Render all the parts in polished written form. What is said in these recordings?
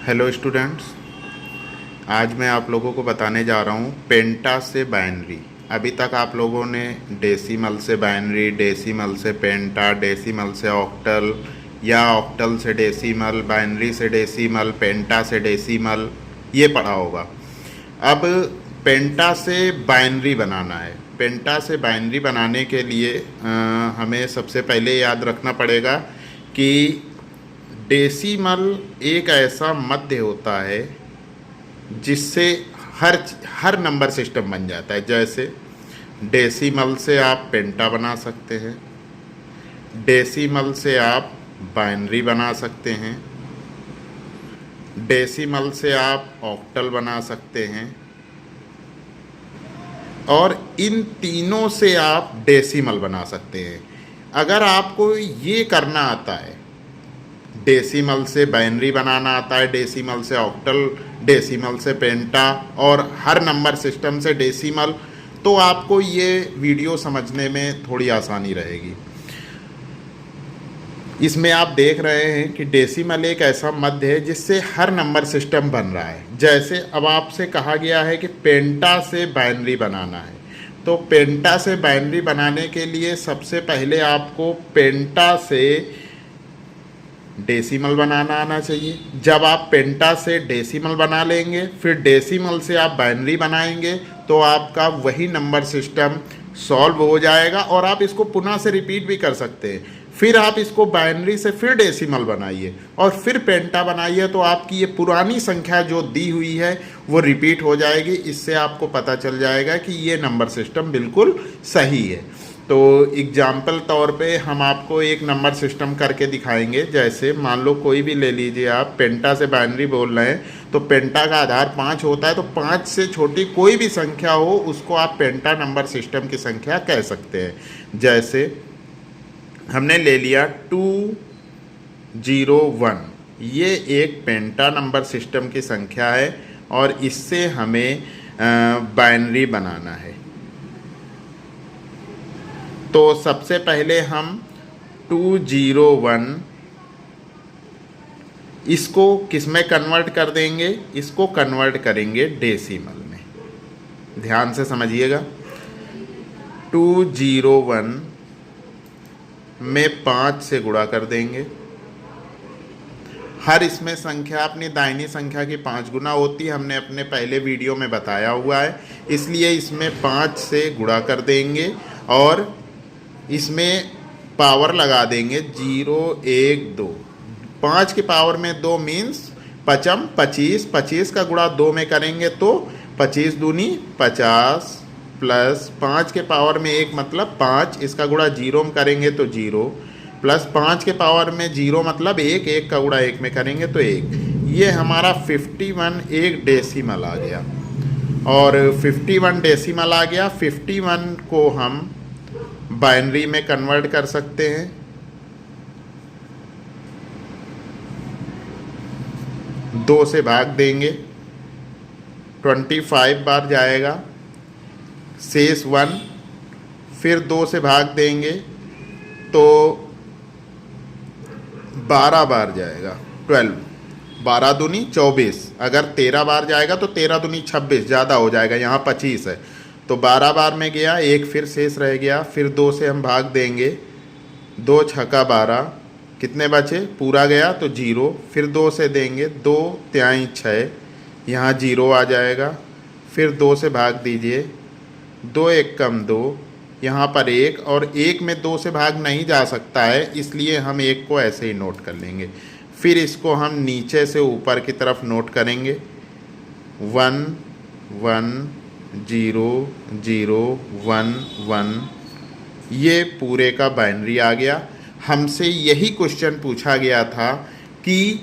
Hello students, आज मैं आप लोगों को बताने जा रहा हूँ पेंटा से बाइनरी। अभी तक आप लोगों ने डेसिमल से बाइनरी, डेसिमल से पेंटा, डेसिमल से ऑक्टल या ऑक्टल से डेसिमल, बाइनरी से डेसिमल, पेंटा से डेसिमल ये पढ़ा होगा। अब पेंटा से बाइनरी बनाना है। पेंटा से बाइनरी बनाने के लिए हमें सबसे पहले याद रखना पड़ेगा कि डेसिमल एक ऐसा मध्य होता है जिससे हर नंबर सिस्टम बन जाता है। जैसे डेसिमल से आप पेंटा बना सकते हैं, डेसिमल से आप बाइनरी बना सकते हैं, डेसिमल से आप ऑक्टल बना सकते हैं और इन तीनों से आप डेसिमल बना सकते हैं। अगर आपको ये करना आता है, डेसिमल से बाइनरी बनाना आता है, डेसिमल से ऑक्टल, डेसिमल से पेंटा और हर नंबर सिस्टम से डेसिमल, तो आपको ये वीडियो समझने में थोड़ी आसानी रहेगी। इसमें आप देख रहे हैं कि डेसिमल एक ऐसा मध्य है जिससे हर नंबर सिस्टम बन रहा है। जैसे अब आपसे कहा गया है कि पेंटा से बाइनरी बनाना है, तो पेंटा से बाइनरी बनाने के लिए सबसे पहले आपको पेंटा से डेसिमल बनाना आना चाहिए। जब आप पेंटा से डेसिमल बना लेंगे, फिर डेसिमल से आप बाइनरी बनाएंगे, तो आपका वही नंबर सिस्टम सॉल्व हो जाएगा और आप इसको पुनः से रिपीट भी कर सकते हैं। फिर आप इसको बाइनरी से फिर डेसिमल बनाइए और फिर पेंटा बनाइए, तो आपकी ये पुरानी संख्या जो दी हुई है वो रिपीट हो जाएगी। इससे आपको पता चल जाएगा कि ये नंबर सिस्टम बिल्कुल सही है। तो एग्जाम्पल तौर पे हम आपको एक नंबर सिस्टम करके दिखाएंगे। जैसे मान लो कोई भी ले लीजिए, आप पेंटा से बाइनरी बोल रहे हैं, तो पेंटा का आधार 5 होता है, तो 5 से छोटी कोई भी संख्या हो उसको आप पेंटा नंबर सिस्टम की संख्या कह सकते हैं। जैसे हमने ले लिया 201, ये एक पेंटा नंबर सिस्टम की संख्या है और इससे हमें बाइनरी बनाना है। तो सबसे पहले हम 201 इसको किस में कन्वर्ट कर देंगे? इसको कन्वर्ट करेंगे डेसिमल में। ध्यान से समझिएगा। 201 में 5 से गुणा कर देंगे। हर इसमें संख्या अपनी दाहिनी संख्या की 5 गुना होती है, हमने अपने पहले वीडियो में बताया हुआ है। इसलिए इसमें 5 से गुणा कर देंगे और इसमें पावर लगा देंगे 0 1 2। 5 की पावर में 2 मीन्स 5 25, 25 का गुणा 2 में करेंगे तो 25 दूनी 50 प्लस 5 के पावर में 1 मतलब 5, इसका गुणा 0 में करेंगे तो 0 प्लस 5 के पावर में 0 मतलब 1, 1 का गुणा 1 में करेंगे तो 1। ये हमारा 51 एक डेसिमल आ गया और 51 डेसिमल आ गया। 51 को हम बाइनरी में कन्वर्ट कर सकते हैं। दो से भाग देंगे, 25 बार जाएगा, शेष 1, फिर 2 से भाग देंगे तो 12 बार जाएगा, 12, 12 दूनी 24। अगर 13 बार जाएगा तो 13 दूनी 26, ज़्यादा हो जाएगा, यहाँ 25 है तो 12 बार में गया, एक फिर शेष रह गया। फिर 2 से हम भाग देंगे, 2 छक्का 12, कितने बचे? पूरा गया तो 0। फिर 2 से देंगे, 2 तिहाई 6, यहाँ 0 आ जाएगा। फिर 2 से भाग दीजिए, 2 1 कम 2, यहाँ पर 1, और 1 में 2 से भाग नहीं जा सकता है, इसलिए हम 1 को ऐसे ही नोट कर लेंगे। फिर इसको हम नीचे से ऊपर की तरफ नोट करेंगे, 1 1 0 0 1 1। ये पूरे का बाइनरी आ गया। हमसे यही क्वेश्चन पूछा गया था कि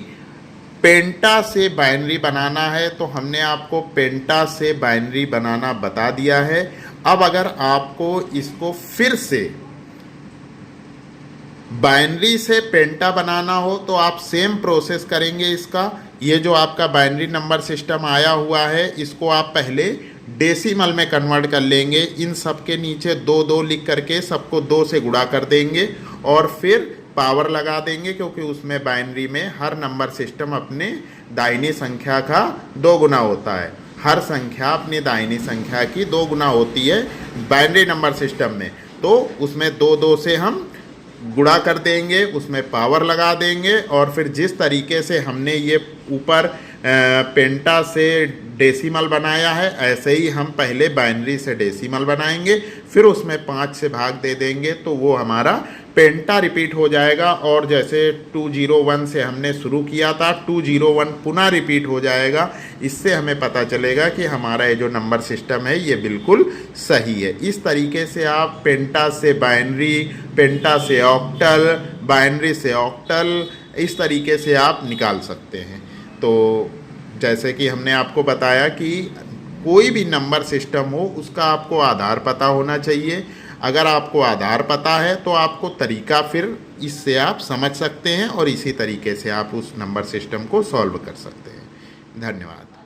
पेंटा से बाइनरी बनाना है, तो हमने आपको पेंटा से बाइनरी बनाना बता दिया है। अब अगर आपको इसको फिर से बाइनरी से पेंटा बनाना हो तो आप सेम प्रोसेस करेंगे इसका। ये जो आपका बाइनरी नंबर सिस्टम आया हुआ है, इसको आप पहले डेसिमल में कन्वर्ट कर लेंगे। इन सब के नीचे 2 2 लिख करके सबको 2 से गुणा कर देंगे और फिर पावर लगा देंगे, क्योंकि उसमें बाइनरी में हर नंबर सिस्टम अपने दाहिनी संख्या का 2 गुना होता है। हर संख्या अपनी दाहिनी संख्या की 2 गुना होती है बाइनरी नंबर सिस्टम में। तो उसमें 2 से हम गुणा कर देंगे, उसमें पावर लगा देंगे, और फिर जिस तरीके से हमने ये ऊपर पेंटा से डेसिमल बनाया है, ऐसे ही हम पहले बाइनरी से डेसिमल बनाएंगे, फिर उसमें 5 से भाग दे देंगे, तो वो हमारा पेंटा रिपीट हो जाएगा। और जैसे 201 से हमने शुरू किया था, 201 पुनः रिपीट हो जाएगा। इससे हमें पता चलेगा कि हमारा ये जो नंबर सिस्टम है ये बिल्कुल सही है। इस तरीके से आप पेंटा से बाइनरी, पेंटा से ऑक्टल, बाइनरी से ऑक्टल, इस तरीके से आप निकाल सकते हैं। तो जैसे कि हमने आपको बताया कि कोई भी नंबर सिस्टम हो उसका आपको आधार पता होना चाहिए। अगर आपको आधार पता है तो आपको तरीका फिर इससे आप समझ सकते हैं और इसी तरीके से आप उस नंबर सिस्टम को सॉल्व कर सकते हैं। धन्यवाद।